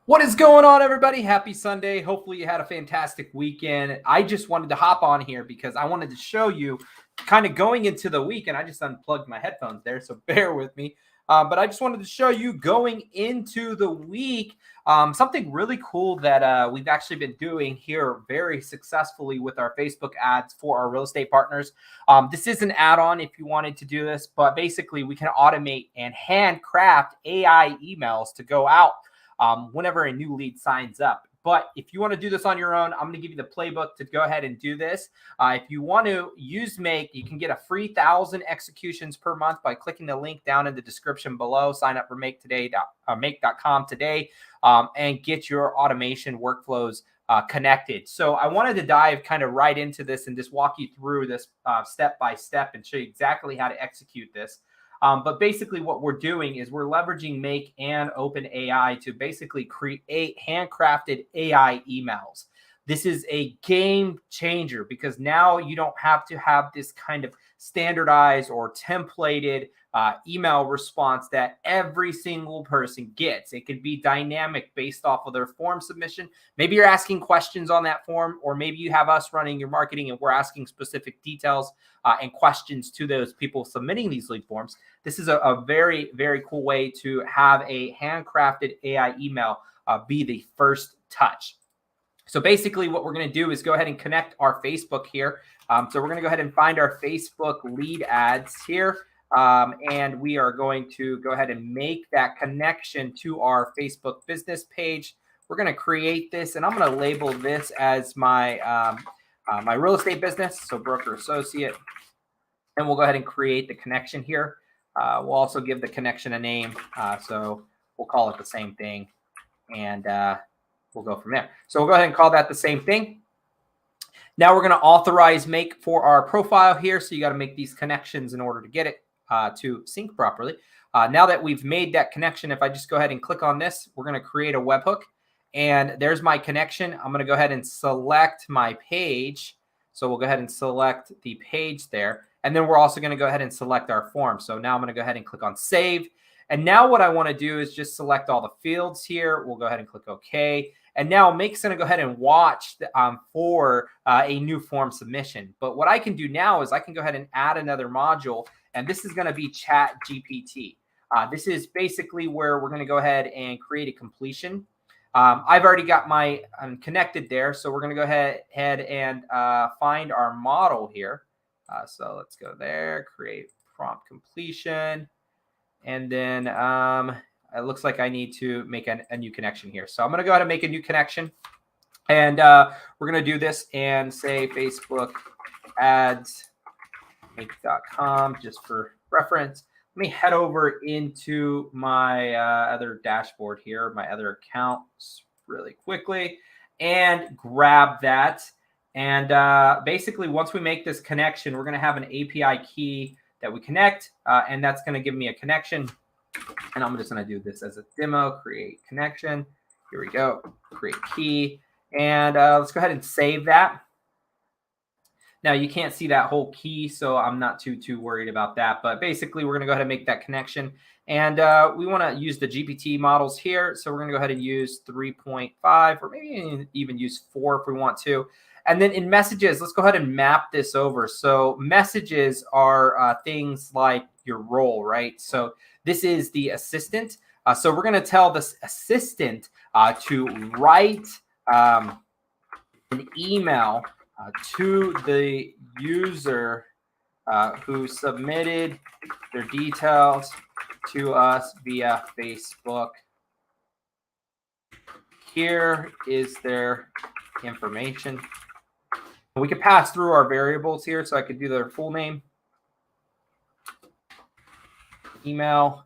What is going on, everybody? Happy Sunday. Hopefully you had a fantastic weekend. I just wanted to hop on here because I wanted to show you kind of going into the week, and I just unplugged my headphones there, so bear with me. But I just wanted to show you going into the week something really cool that we've actually been doing here very successfully with our Facebook ads for our real estate partners. This is an add-on if you wanted to do this, but basically we can automate and handcraft AI emails to go out whenever a new lead signs up. But if you want to do this on your own, I'm going to give you the playbook to go ahead and do this. If you want to use Make, you can get a free 1,000 executions per month by clicking the link down in the description below. Sign up for make.com today and get your automation workflows connected. So I wanted to dive kind of right into this and just walk you through this step by step and show you exactly how to execute this. But basically what we're doing is we're leveraging Make and OpenAI to basically create handcrafted AI emails. This is a game changer because now you don't have to have this kind of standardized or templated email response that every single person gets. It could be dynamic based off of their form submission. Maybe you're asking questions on that form, or maybe you have us running your marketing and we're asking specific details and questions to those people submitting these lead forms. This is a very, very cool way to have a handcrafted AI email be the first touch. So basically what we're going to do is go ahead and connect our Facebook here. So we're going to go ahead and find our Facebook lead ads here. And we are going to go ahead and make that connection to our Facebook business page. We're going to create this, and I'm going to label this as my my real estate business, so broker associate. And we'll go ahead and create the connection here. We'll also give the connection a name, so we'll call it the same thing, and we'll go from there. So we'll go ahead and call that the same thing. Now we're going to authorize Make for our profile here. So you got to make these connections in order to get it to sync properly. Now that we've made that connection, if I just go ahead and click on this, we're going to create a webhook. And there's my connection. I'm going to go ahead and select my page. So we'll go ahead and select the page there. And then we're also going to go ahead and select our form. So now I'm going to go ahead and click on Save. And now what I want to do is just select all the fields here. We'll go ahead and click OK. And now Make's going to go ahead and watch for a new form submission. But what I can do now is I can go ahead and add another module. And this is going to be Chat GPT. This is basically where we're going to go ahead and create a completion. I've already got I'm connected there. So we're going to go ahead and find our model here. So let's go there, create prompt completion. And then it looks like I need to make a new connection here. So I'm going to go ahead and make a new connection. And we're going to do this and say Facebook ads make.com just for reference. Let me head over into my other dashboard here, my other accounts really quickly, and grab that. And basically, once we make this connection, we're going to have an API key that we connect, and that's going to give me a connection. And I'm just going to do this as a demo, create connection. Here we go, create key. And let's go ahead and save that. Now, you can't see that whole key, so I'm not too worried about that. But basically, we're going to go ahead and make that connection. And we want to use the GPT models here. So we're going to go ahead and use 3.5, or maybe even use 4 if we want to. And then in messages, let's go ahead and map this over. So messages are things like your role, right? So this is the assistant. So we're going to tell this assistant to write an email to the user who submitted their details to us via Facebook. Here is their information. We could pass through our variables here, so I could do their full name, email,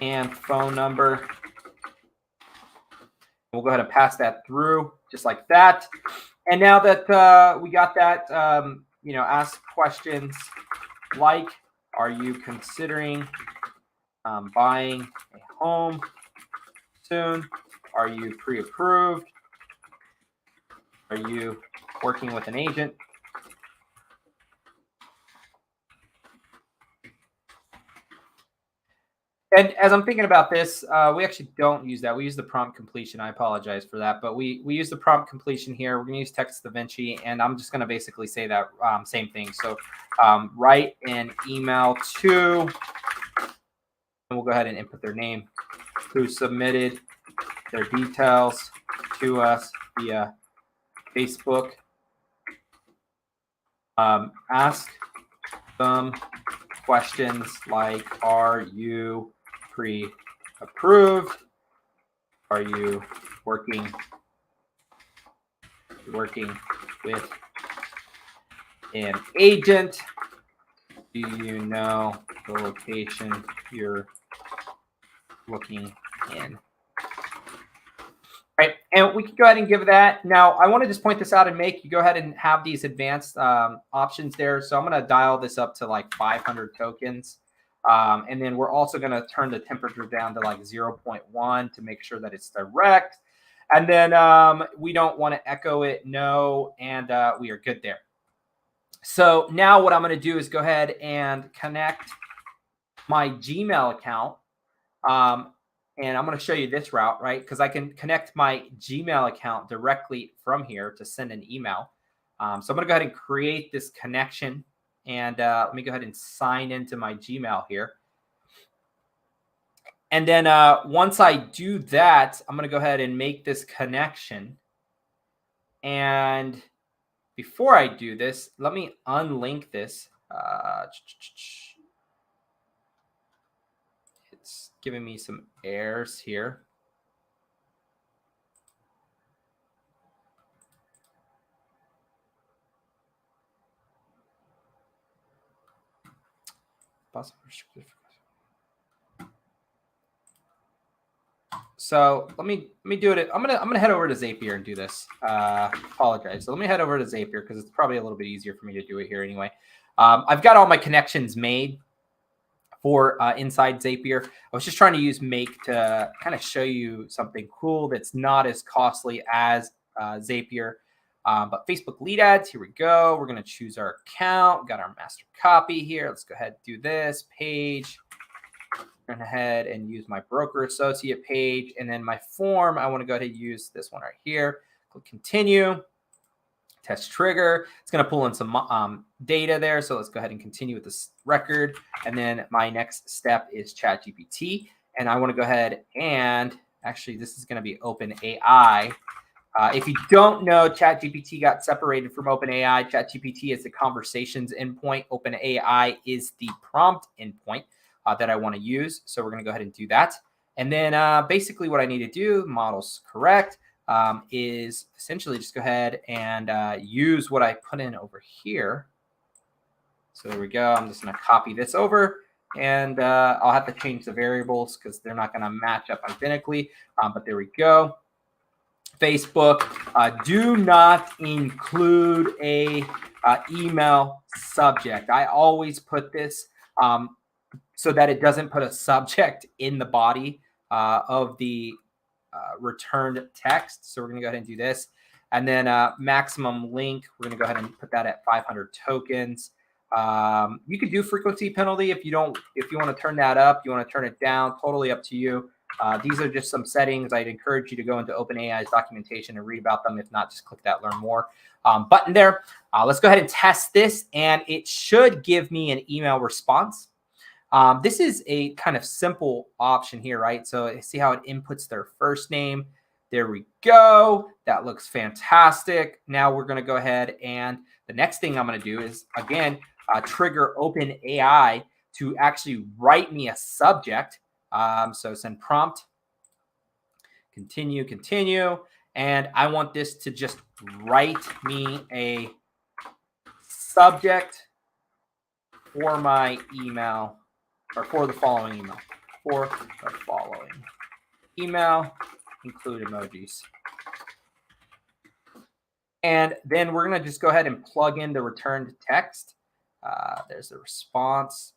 and phone number. We'll go ahead and pass that through just like that. And now that we got that, ask questions like, are you considering buying a home soon? Are you pre-approved? Are you working with an agent? And as I'm thinking about this, we actually don't use that. We use the prompt completion. I apologize for that, but we use the prompt completion here. We're going to use text to Vinci, and I'm just going to basically say that same thing. So write an email to, and we'll go ahead and input their name, who submitted their details to us via Facebook. Ask some questions like, are you pre-approved? Are you working with an agent? Do you know the location you're looking in? Right, and we can go ahead and give that. Now, I want to just point this out and make you go ahead and have these advanced options there. So I'm going to dial this up to like 500 tokens. And then we're also going to turn the temperature down to like 0.1 to make sure that it's direct. And then we don't want to echo it, no, and we are good there. So now what I'm going to do is go ahead and connect my Gmail account. And I'm going to show you this route, right? Because I can connect my Gmail account directly from here to send an email. So I'm going to go ahead and create this connection. And let me go ahead and sign into my Gmail here. And then once I do that, I'm going to go ahead and make this connection. And before I do this, let me unlink this. It's giving me some errors here. So let me do it. I'm gonna head over to Zapier and do this. Apologize. So let me head over to Zapier because it's probably a little bit easier for me to do it here anyway. I've got all my connections made for inside Zapier. I was just trying to use Make to kind of show you something cool that's not as costly as Zapier. But Facebook lead ads, here we go. We're going to choose our account. We've got our master copy here. Let's go ahead and do this page. Turn ahead and use my broker associate page. And then my form, I want to go ahead and use this one right here. Click continue. Test trigger. It's going to pull in some data there. So let's go ahead and continue with this record. And then my next step is ChatGPT. And I want to go ahead and actually, this is going to be OpenAI. If you don't know, ChatGPT got separated from OpenAI. ChatGPT is the conversations endpoint. OpenAI is the prompt endpoint that I want to use. So we're going to go ahead and do that. And then basically what I need to do, model's correct, is essentially just go ahead and use what I put in over here. So there we go. I'm just going to copy this over. And I'll have to change the variables because they're not going to match up identically. But there we go. Facebook, do not include a email subject. I always put this so that it doesn't put a subject in the body of the returned text. So we're going to go ahead and do this. And then maximum link, we're going to go ahead and put that at 500 tokens. You could do frequency penalty if you want to turn that up, you want to turn it down, totally up to you. These are just some settings. I'd encourage you to go into OpenAI's documentation and read about them. If not, just click that learn more button there. Let's go ahead and test this, and it should give me an email response. This is a kind of simple option here, right? So see how it inputs their first name. There we go. That looks fantastic. Now we're going to go ahead, and the next thing I'm going to do is, again, trigger OpenAI to actually write me a subject. So send prompt, continue, and I want this to just write me a subject for my email, or for the following email, include emojis. And then we're going to just go ahead and plug in the returned text. There's the response.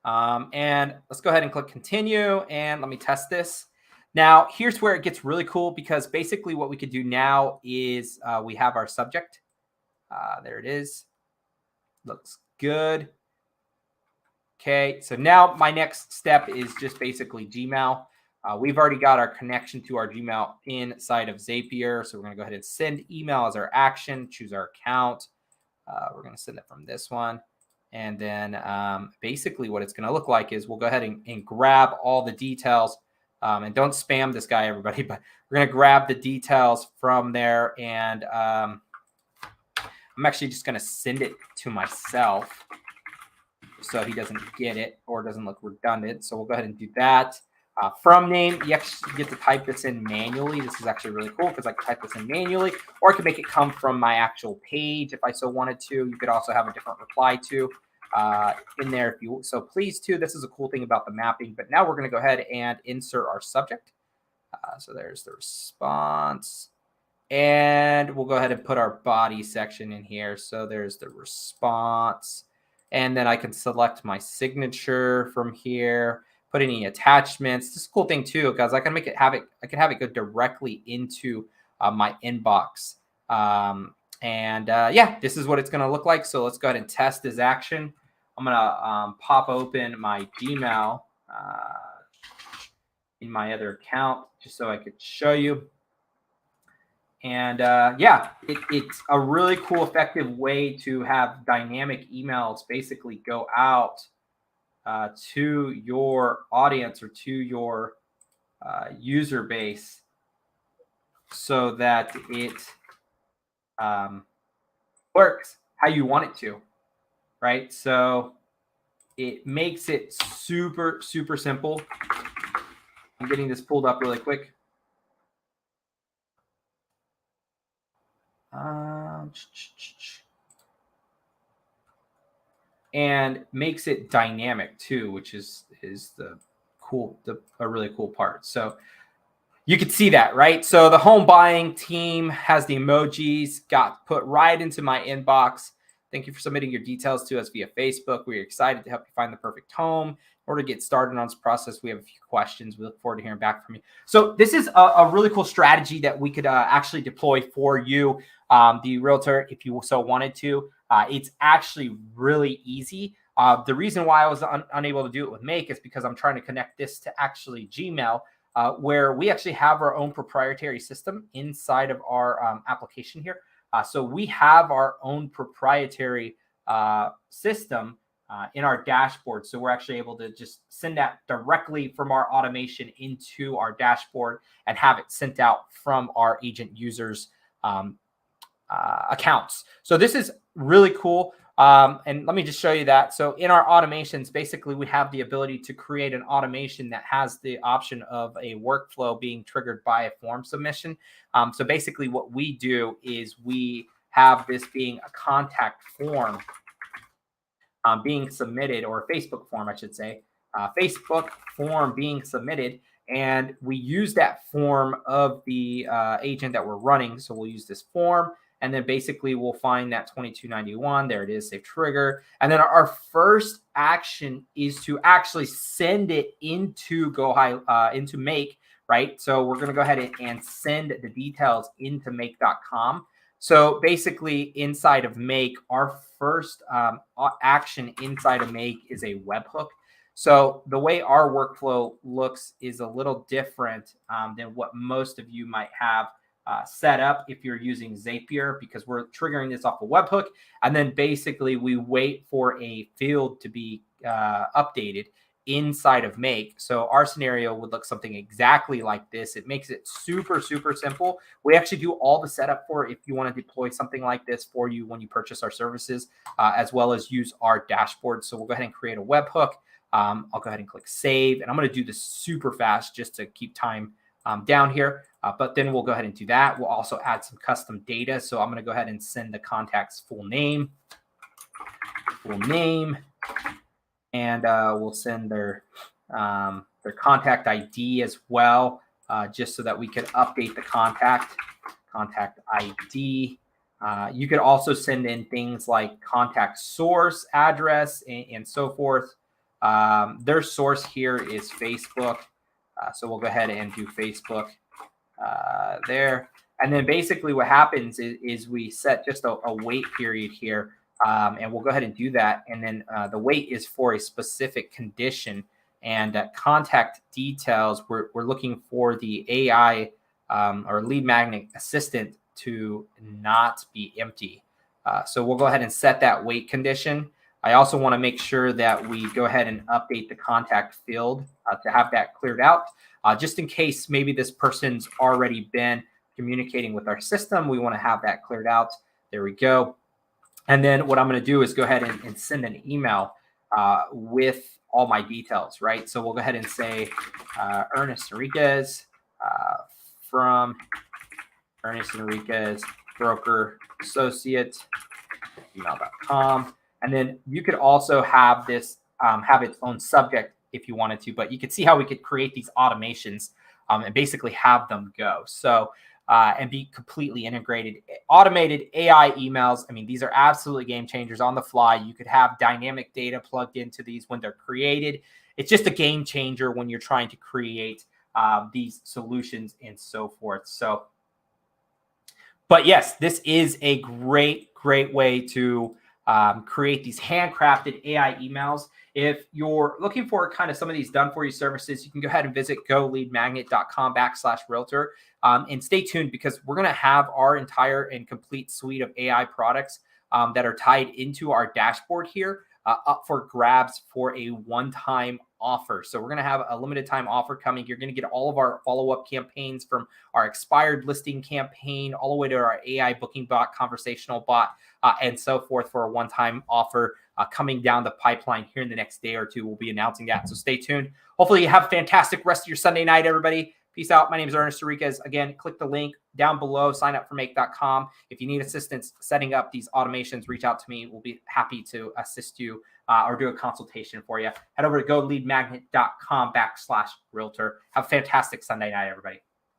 And let's go ahead and click continue, and let me test this. Now, here's where it gets really cool, because basically what we could do now is we have our subject. There it is. Looks good. Okay, so now my next step is just basically Gmail. We've already got our connection to our Gmail inside of Zapier. So we're going to go ahead and send email as our action, choose our account. We're going to send it from this one. And then basically what it's going to look like is we'll go ahead and grab all the details. And don't spam this guy, everybody, but we're going to grab the details from there. And I'm actually just going to send it to myself so he doesn't get it or doesn't look redundant. So we'll go ahead and do that. From name, you actually get to type this in manually. This is actually really cool because I can type this in manually, or I can make it come from my actual page if I so wanted to. You could also have a different reply to in there if you so please to. This is a cool thing about the mapping. But now we're going to go ahead and insert our subject. So there's the response. And we'll go ahead and put our body section in here. So there's the response. And then I can select my signature from here, put any attachments. This is a cool thing too, because I can make it I can have it go directly into my inbox. Yeah, this is what it's going to look like. So let's go ahead and test this action. I'm going to pop open my Gmail in my other account just so I could show you. And yeah, it's a really cool, effective way to have dynamic emails basically go out to your audience or to your user base so that it works how you want it to, right? So it makes it super, super simple. I'm getting this pulled up really quick. And makes it dynamic too, which is a really cool part. So you could see that, right? So the home buying team has the emojis got put right into my inbox. Thank you for submitting your details to us via Facebook. We're excited to help you find the perfect home. In order to get started on this process, we have a few questions. We look forward to hearing back from you. So this is a really cool strategy that we could actually deploy for you, the realtor, if you so wanted to. It's actually really easy. The reason why I was unable to do it with Make is because I'm trying to connect this to actually Gmail, where we actually have our own proprietary system inside of our application here. So we have our own proprietary system in our dashboard. So we're actually able to just send that directly from our automation into our dashboard and have it sent out from our agent users' accounts. So this is really cool. And let me just show you that. So in our automations, basically we have the ability to create an automation that has the option of a workflow being triggered by a form submission. So basically what we do is we have this being a contact form being submitted, or a Facebook form, I should say, Facebook form being submitted. And we use that form of the agent that we're running. So we'll use this form. And then basically we'll find that 2291. There it is, save trigger. And then our first action is to actually send it into into Make, right? So we're going to go ahead and send the details into make.com. So basically inside of Make, our first action inside of Make is a webhook. So the way our workflow looks is a little different than what most of you might have set up if you're using Zapier, because we're triggering this off a webhook. And then basically we wait for a field to be updated inside of Make. So our scenario would look something exactly like this. It makes it super, super simple. We actually do all the setup for it if you want to deploy something like this for you when you purchase our services, as well as use our dashboard. So we'll go ahead and create a webhook. I'll go ahead and click save, and I'm going to do this super fast just to keep time down here. But then we'll go ahead and do that. We'll also add some custom data. So I'm going to go ahead and send the contact's full name, and we'll send their contact ID as well, just so that we could update the contact ID. You could also send in things like contact source, address, and so forth. Their source here is Facebook. So we'll go ahead and do Facebook there. And then basically what happens is we set just a wait period here And we'll go ahead and do that. And then the wait is for a specific condition. And contact details, we're looking for the AI or lead magnet assistant to not be empty. So we'll go ahead and set that wait condition. I also want to make sure that we go ahead and update the contact field to have that cleared out. Just in case maybe this person's already been communicating with our system, we want to have that cleared out. There we go. And then what I'm going to do is go ahead and send an email with all my details, right? So we'll go ahead and say Ernest Enriquez from Ernest Enriquez, broker associate, email.com. And then you could also have this have its own subject if you wanted to, but you could see how we could create these automations and basically have them go. So, and be completely integrated. Automated AI emails, I mean, these are absolutely game changers on the fly. You could have dynamic data plugged into these when they're created. It's just a game changer when you're trying to create these solutions and so forth. So, but yes, this is a great way to create these handcrafted AI emails. If you're looking for kind of some of these done for you services, you can go ahead and visit goleadmagnet.com/realtor. And stay tuned because we're going to have our entire and complete suite of AI products that are tied into our dashboard here up for grabs for a one-time offer. So we're going to have a limited time offer coming. You're going to get all of our follow-up campaigns from our expired listing campaign all the way to our AI booking bot, conversational bot, and so forth for a one-time offer coming down the pipeline here in the next day or two. We'll be announcing that. So stay tuned. Hopefully you have a fantastic rest of your Sunday night, everybody. Peace out. My name is Ernest Enriquez. Again, click the link down below, sign up for make.com. If you need assistance setting up these automations, reach out to me. We'll be happy to assist you or do a consultation for you. Head over to goleadmagnet.com/realtor. Have a fantastic Sunday night, everybody.